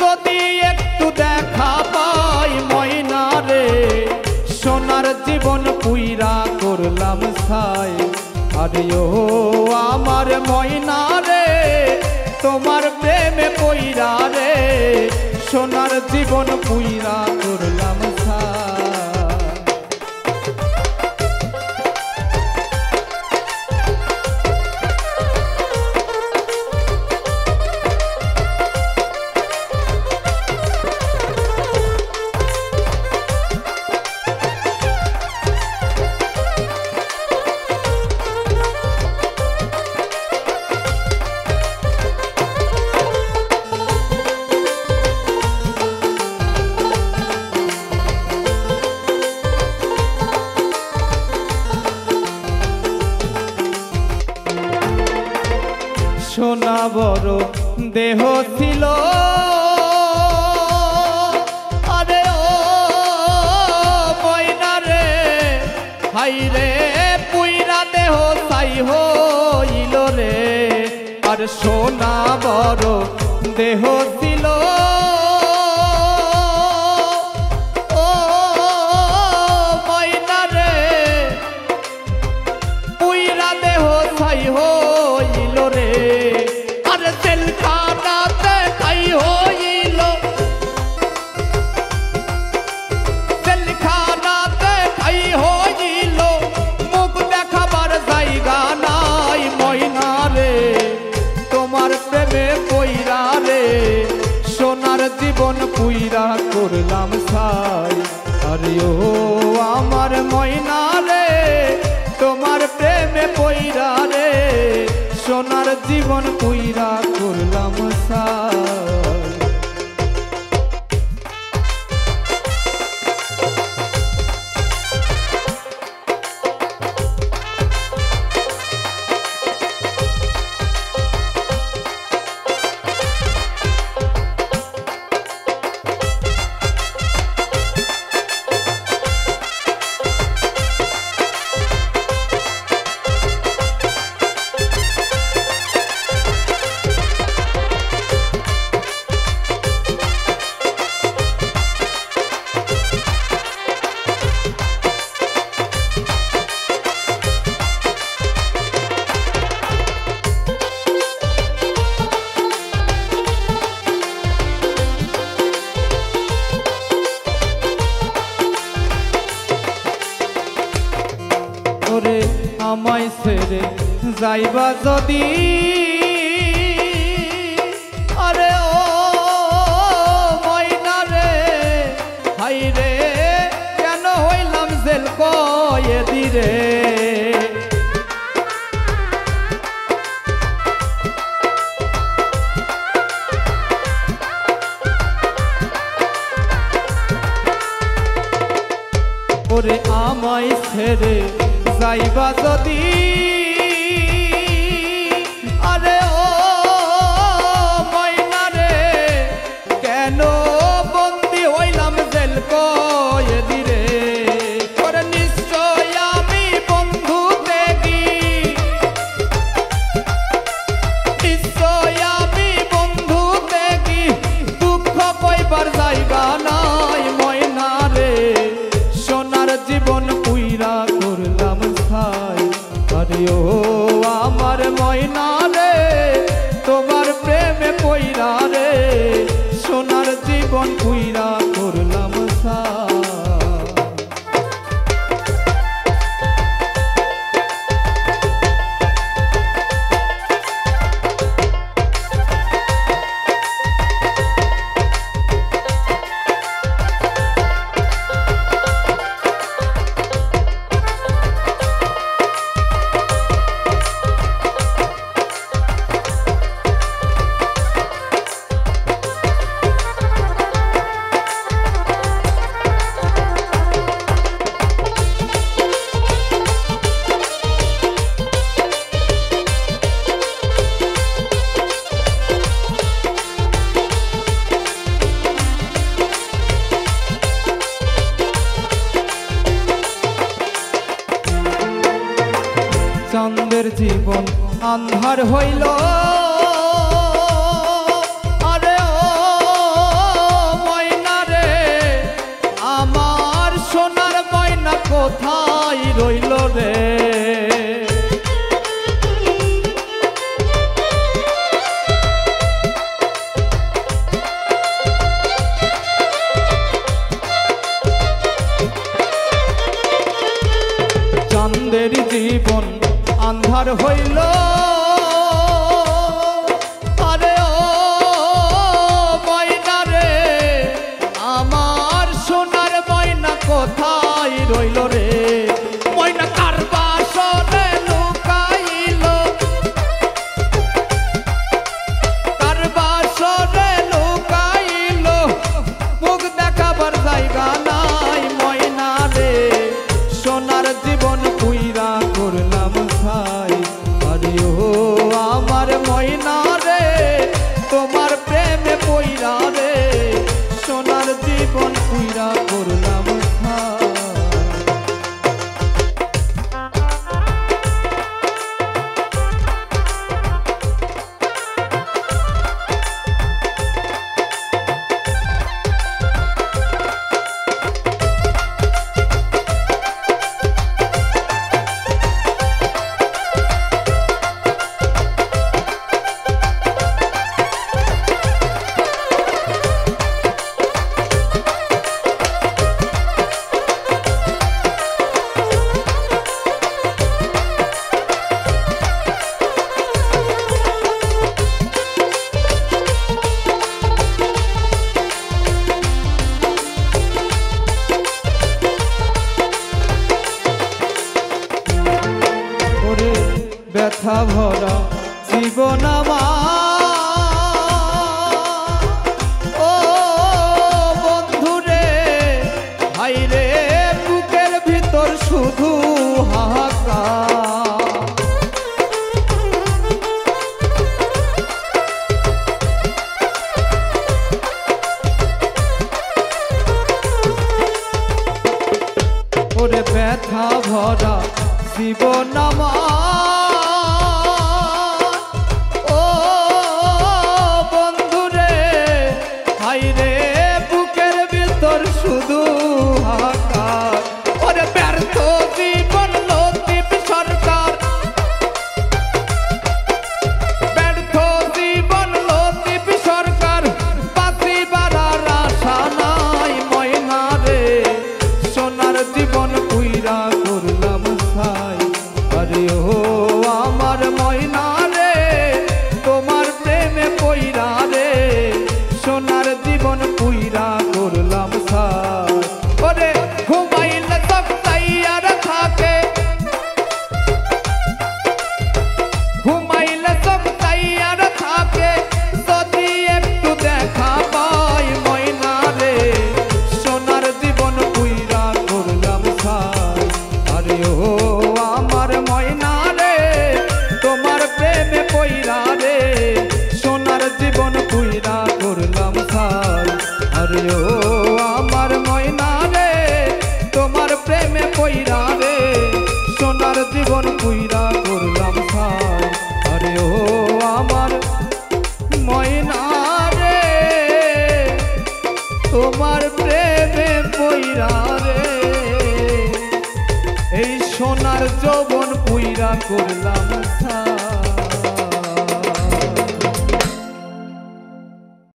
যদি একটু দেখা পাই ময়না রে, সোনার জীবন পুইরা করলাম ছাই। আরে ও আমার ময়না রে, তোমার প্রেমে পইরা রে, সোনার জীবন পুইরা করলাম ছাই। সোনা বড় দেহ ছিল, আরে ও ময়না রে, হাই রে পুইরা দেহ ছাই হইল রে। আর সোনা বড় দেহ ছিল, ও ময়না রে, পুইরা দেহ ছাই হইল রে। আর জেলখানাতে ঠাই হইল, জেলখানাতে ঠাই হইল, মুখ দেখাবার জায়গা নাই ময়না রে, তোমার প্রেমে পইরা রে, সোনার জীবন পুইরা করলাম ছাই। আরে ও আমার ময়না রে, তোমার প্রেমে পইরা রে, সোনার জীবন পুইরা করলাম ছাই। আমায় ছেড়ে যাইবা যদি, আরে ও ময়না রে, হাই রে কেন হইলাম জেল কয়েদি রে। ওরে আমায় ছেড়ে যাইবা যদি, আরে ও ময়না রে, কেন বন্দি হইলাম জেল কয়েদি রে। ওরে নিশ্চয় আমি বন্ধু দেখি, নিশ্চয় আমি বন্ধু দেখি, দুঃখ কইবার জায়গা নাই ময়না রে, সোনার জীবন পুইরা করলাম ছাই। আরে ও আমার ময়না রে, তোমার প্রেমে পইরা রে, সোনার জীবন পুইরা করলাম ছাই। চাঁদের জীবন আন্ধার হইল, আরে ও রইল রে। চাঁদের জীবন আন্ধার হইল, আরে ও ময়না রে, আমার সোনার ময়না কোথায় রইল রে। ময়না কার বাসরে লুকাইল, কার বাসরে লুকাইল, মুখ দেখাবার জায়গা নাই ময়না রে। সোনার জীবন পুইরা করলাম ছাই, আরে ও আমার ময়না রে, তোমার প্রেমে পইরা রে, সোনার জীবন পুইরা করলাম ছাই। ব্যথা ভরা জীবন আমার, ও বন্ধু রে, হাই রে, বুকের ভিতর শুধু হাহাকার। ওরে ব্যথা ভরা জীবন আমার, ও বন্ধু রে, হাই রে, বুকের ভিতর শুধু হাহাকার। ওরে ব্যর্থ জীবন লতিফ সরকার, ব্যর্থ জীবন লতিফ সরকার, বাঁচিবার আর আশা নাই ময়না রে, সোনার জীবন পুইরা করলাম ছাই। আরে ও আমার ময়না রে, তোমার প্রেমে পইরা রে, সোনার জীবন পুইরা করলাম ছাই। ওরে ঘুমাইলে সব তাইয়ার থাকে, ঘুমাইলে সব তাইয়ার থাকে, যদি একটু দেখা পাই ময়না রে, সোনার জীবন পুইরা করলাম ছাই। আরে ও আমার ময়না রে, তোমার প্রেমে পইরা রে, সোনার জীবন পুইরা করলাম ছাই। আরে ও আমার ময়না রে, তোমার প্রেমে পইরা রে, সোনার জীবন পুইরা করলাম ছাই। আরে ও আমার ময়না রে, তোমার প্রেমে পইরা রে, এই সোনার যৌবন পুইরা করলাম ছাই।